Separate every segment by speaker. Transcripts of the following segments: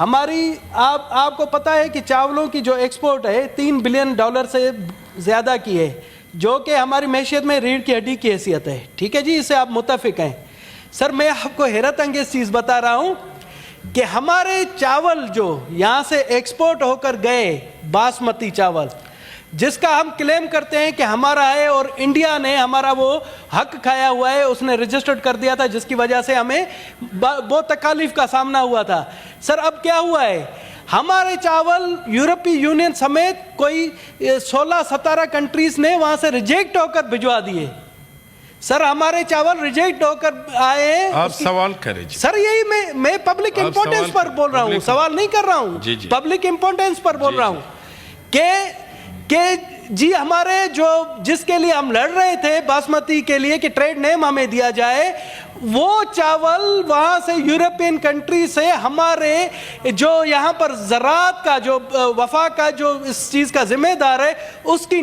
Speaker 1: ہماری آپ کو پتہ ہے کہ چاولوں کی جو ایکسپورٹ ہے $3 بلین سے زیادہ کی ہے، جو کہ ہماری معیشت میں ریڑھ کی ہڈی کی حیثیت ہے. ٹھیک ہے جی، اس سے آپ متفق ہیں. سر میں آپ کو حیرت انگیز چیز بتا رہا ہوں کہ ہمارے چاول جو یہاں سے ایکسپورٹ ہو کر گئے، باسمتی چاول جس کا ہم کلیم کرتے ہیں کہ ہمارا ہے اور انڈیا نے ہمارا وہ حق کھایا ہوا ہے، اس نے رجسٹرڈ کر دیا تھا، جس کی وجہ سے ہمیں بہت تکالیف کا سامنا ہوا تھا. سر اب کیا ہوا ہے، ہمارے چاول یورپی یونین سمیت کوئی 16-17 کنٹریز نے وہاں سے ریجیکٹ ہو کر بھجوا دیے. سر ہمارے چاول ریجیکٹ ہو کر آئے ہیں. آپ سوال کریں سر، یہی میں پبلک امپورٹنس پر بول رہا ہوں، سوال نہیں کر رہا ہوں، پبلک امپورٹنس پر بول رہا ہوں کہ جی ہمارے جو جس کے لیے ہم لڑ رہے تھے باسمتی کے لیے کہ ٹریڈ نیم ہمیں دیا جائے، وہ چاول وہاں سے یورپین کنٹری سے ہمارے جو یہاں پر زراعت کا جو وفاق کا جو اس چیز کا ذمہ دار ہے، اس کی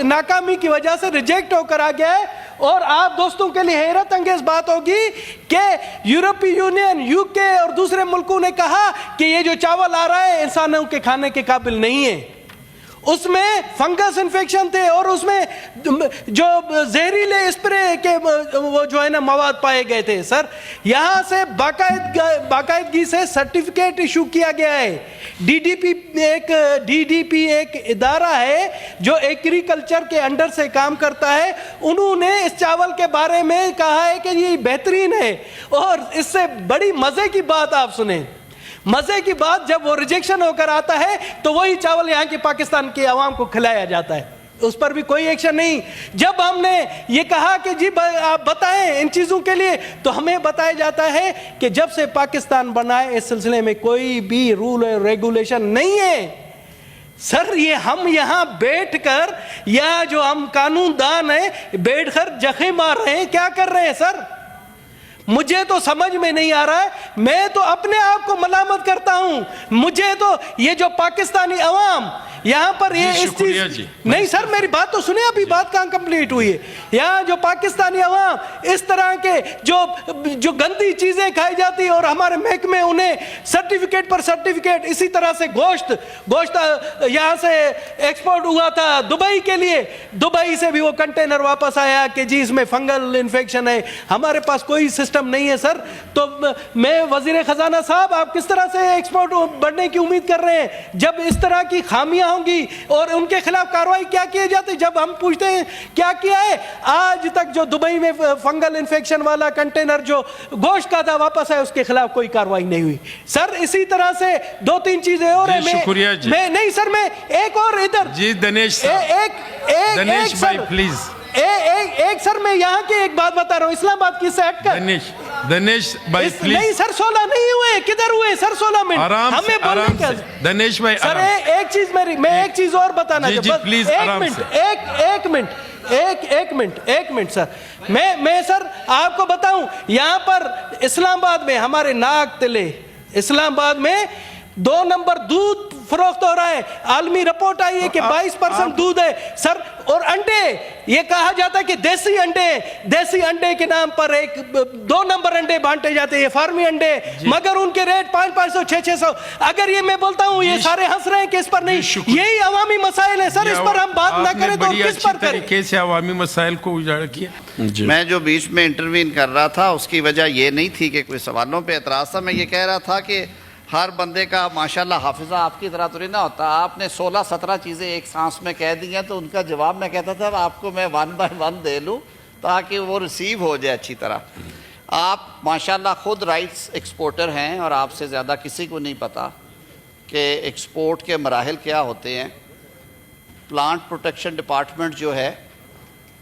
Speaker 1: ناکامی کی وجہ سے ریجیکٹ ہو کر آ گیا ہے. اور آپ دوستوں کے لیے حیرت انگیز بات ہوگی کہ یورپی یونین، UK اور دوسرے ملکوں نے کہا کہ یہ جو چاول آ رہا ہے انسانوں کے کھانے کے قابل نہیں ہے، اس میں فنگس انفیکشن تھے اور اس میں جو زہریلے اسپرے کے وہ جو ہے نا مواد پائے گئے تھے. سر یہاں سے باقاعدگی سے سرٹیفکیٹ ایشو کیا گیا ہے. DDP ایک ادارہ ہے جو ایگریکلچر کے انڈر سے کام کرتا ہے، انہوں نے اس چاول کے بارے میں کہا ہے کہ یہ بہترین ہے. اور اس سے بڑی مزے کی بات آپ سنیں، مزے کی بات، جب وہ ریجیکشن ہو کر آتا ہے تو وہی چاول یہاں کی پاکستان کی عوام کو کھلایا جاتا ہے، اس پر بھی کوئی ایکشن نہیں. جب ہم نے یہ کہا کہ جی آپ بتائیں ان چیزوں کے لیے، تو ہمیں بتایا جاتا ہے کہ جب سے پاکستان بنا ہے اس سلسلے میں کوئی بھی رول اور ریگولیشن نہیں ہے. سر یہ ہم یہاں بیٹھ کر، یا جو ہم قانون دان ہیں بیٹھ کر جخے مار رہے ہیں، کیا کر رہے ہیں سر؟ مجھے تو سمجھ میں نہیں آ رہا ہے. میں تو اپنے آپ کو ملامت کرتا ہوں. مجھے تو یہ جو پاکستانی عوام یہاں پر یہ اس چیز نہیں، سر میری بات تو سنیں، ابھی بات کہاں کمپلیٹ ہوئی ہے. یہاں جو پاکستانی عوام اس طرح کے جو گندی چیزیں کھائی جاتی اور ہمارے محکمے انہیں سرٹیفکیٹ پر سرٹیفکیٹ، اسی طرح سے گوشت یہاں سے ایکسپورٹ ہوا تھا دبئی کے لیے، دبئی سے بھی وہ کنٹینر واپس آیا کہ جی اس میں فنگل انفیکشن ہے. ہمارے پاس کوئی سسٹم نہیں ہے سر. تو میں وزیر خزانہ صاحب، آپ کس طرح سے ایکسپورٹ بڑھنے کی امید کر رہے ہیں جب اس طرح کی خامیاں ہوں گی اور ان کے خلاف کارروائی کیا کی جاتی؟ جب ہم پوچھتے ہیں کیا کیا ہے، آج تک جو دبئی میں فنگل انفیکشن والا کنٹینر جو گوشت کا تھا واپس ہے، اس کے خلاف کوئی کارروائی نہیں ہوئی. سر اسی طرح سے 2-3 چیزیں اور ہیں.
Speaker 2: شکریہ جی.
Speaker 1: میں نہیں سر، میں ایک اور ادھر
Speaker 2: جی دنیش بھائی پلیز
Speaker 1: ایک سر میں یہاں کی ایک بات بتا رہا ہوں، اسلام آباد کی سے ہٹ کر.
Speaker 2: دنیش بھائی پلیز.
Speaker 1: نہیں سر 16 نہیں ہوئے، کدھر ہوئے سر 16 منٹ؟
Speaker 2: آرام سے دنیش بھائی.
Speaker 1: سر ایک چیز میں ایک چیز اور بتانا
Speaker 2: چاہتا ہوں. پلیز آرام سے.
Speaker 1: ایک منٹ سر، میں سر آپ کو بتاؤں، یہاں پر اسلام آباد میں ہمارے ناگ تلے اسلام آباد میں 2 نمبر دودھ فروخت ہو رہا ہے. عالمی رپورٹ آئی ہے کہ 22% دودھ ہے سر. اور انڈے، یہ کہا جاتا ہے کہ دیسی انڈے کے نام پر 2 نمبر انڈے بانٹے جاتے ہیں، یہ فارمی انڈے، مگر ان کے ریٹ 500 600. اگر یہ میں بولتا ہوں یہ سارے ہنس رہے ہیں کہ اس پر نہیں، یہی عوامی مسائل ہیں سر، اس پر ہم بات نہ کریں تو کس پر کریں؟
Speaker 2: کیسے عوامی مسائل کو اجاڑ کیا.
Speaker 3: میں جو بیچ میں انٹروین کر رہا تھا اس کی وجہ یہ نہیں تھی کہ کوئی سوالوں پہ اعتراض تھا. میں یہ کہہ رہا تھا کہ ہر بندے کا ماشاءاللہ حافظہ آپ کی طرح تو نہیں نہ ہوتا. آپ نے 16-17 چیزیں ایک سانس میں کہہ دی ہیں، تو ان کا جواب میں کہتا تھا آپ کو میں 1 by 1 دے لوں تاکہ وہ ریسیو ہو جائے اچھی طرح. آپ ماشاءاللہ خود رائٹس ایکسپورٹر ہیں اور آپ سے زیادہ کسی کو نہیں پتا کہ ایکسپورٹ کے مراحل کیا ہوتے ہیں. پلانٹ پروٹیکشن ڈپارٹمنٹ جو ہے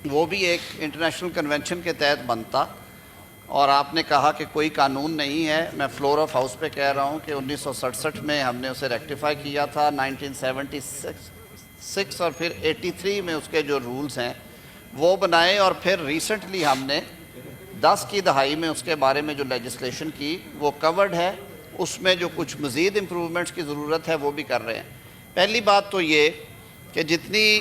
Speaker 3: وہ بھی ایک انٹرنیشنل کنونشن کے تحت بنتا، اور آپ نے کہا کہ کوئی قانون نہیں ہے. میں فلور آف ہاؤس پہ کہہ رہا ہوں کہ 1967 میں ہم نے اسے ریکٹیفائی کیا تھا، 1976 اور پھر 83 میں اس کے جو رولز ہیں وہ بنائے، اور پھر ریسنٹلی ہم نے 10 کی دہائی میں اس کے بارے میں جو لیجسلیشن کی وہ کورڈ ہے. اس میں جو کچھ مزید امپرومنٹس کی ضرورت ہے وہ بھی کر رہے ہیں. پہلی بات تو یہ کہ جتنی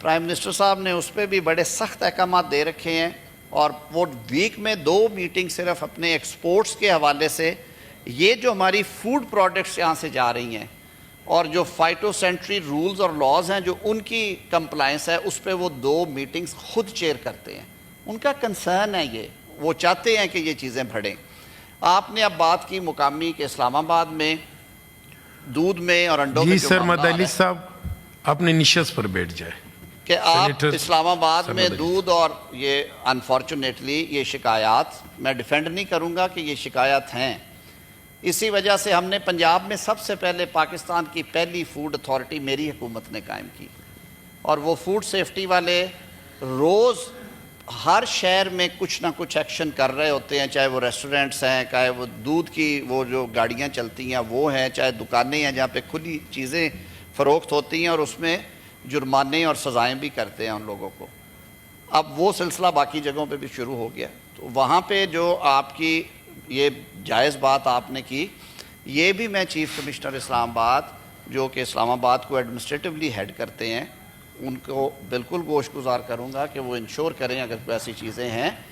Speaker 3: پرائم منسٹر صاحب نے اس پہ بھی بڑے سخت احکامات دے رکھے ہیں، اور وہ ویک میں 2 میٹنگ صرف اپنے ایکسپورٹس کے حوالے سے، یہ جو ہماری فوڈ پروڈکٹس یہاں سے جا رہی ہیں اور جو فائٹو سینٹری رولز اور لاز ہیں جو ان کی کمپلائنس ہے، اس پہ وہ 2 میٹنگز خود چیئر کرتے ہیں. ان کا کنسرن ہے، یہ وہ چاہتے ہیں کہ یہ چیزیں بڑھیں. آپ نے اب بات کی مقامی کہ اسلام آباد میں دودھ میں اور انڈوں میں
Speaker 2: جی
Speaker 3: جو
Speaker 2: سر،
Speaker 3: معاملہ
Speaker 2: مدعلی
Speaker 3: ہے
Speaker 2: صاحب اپنے نشست پر بیٹھ جائے.
Speaker 3: کہ آپ
Speaker 2: سینیٹر
Speaker 3: اسلام آباد میں
Speaker 2: سرمد علی
Speaker 3: دودھ اور یہ انفارچونیٹلی یہ شکایات، میں ڈیفینڈ نہیں کروں گا کہ یہ شکایات ہیں، اسی وجہ سے ہم نے پنجاب میں سب سے پہلے پاکستان کی پہلی فوڈ اتھارٹی میری حکومت نے قائم کی، اور وہ فوڈ سیفٹی والے روز ہر شہر میں کچھ نہ کچھ ایکشن کر رہے ہوتے ہیں، چاہے وہ ریسٹورنٹس ہیں، چاہے وہ دودھ کی وہ جو گاڑیاں چلتی ہیں وہ ہیں، چاہے دکانیں ہیں جہاں پہ کھلی چیزیں فروخت ہوتی ہیں، اور اس میں جرمانے اور سزائیں بھی کرتے ہیں ان لوگوں کو. اب وہ سلسلہ باقی جگہوں پہ بھی شروع ہو گیا. تو وہاں پہ جو آپ کی یہ جائز بات آپ نے کی، یہ بھی میں چیف کمشنر اسلام آباد جو کہ اسلام آباد کو ایڈمنسٹریٹولی ہیڈ کرتے ہیں ان کو بالکل گوش گزار کروں گا کہ وہ انشور کریں اگر کوئی ایسی چیزیں ہیں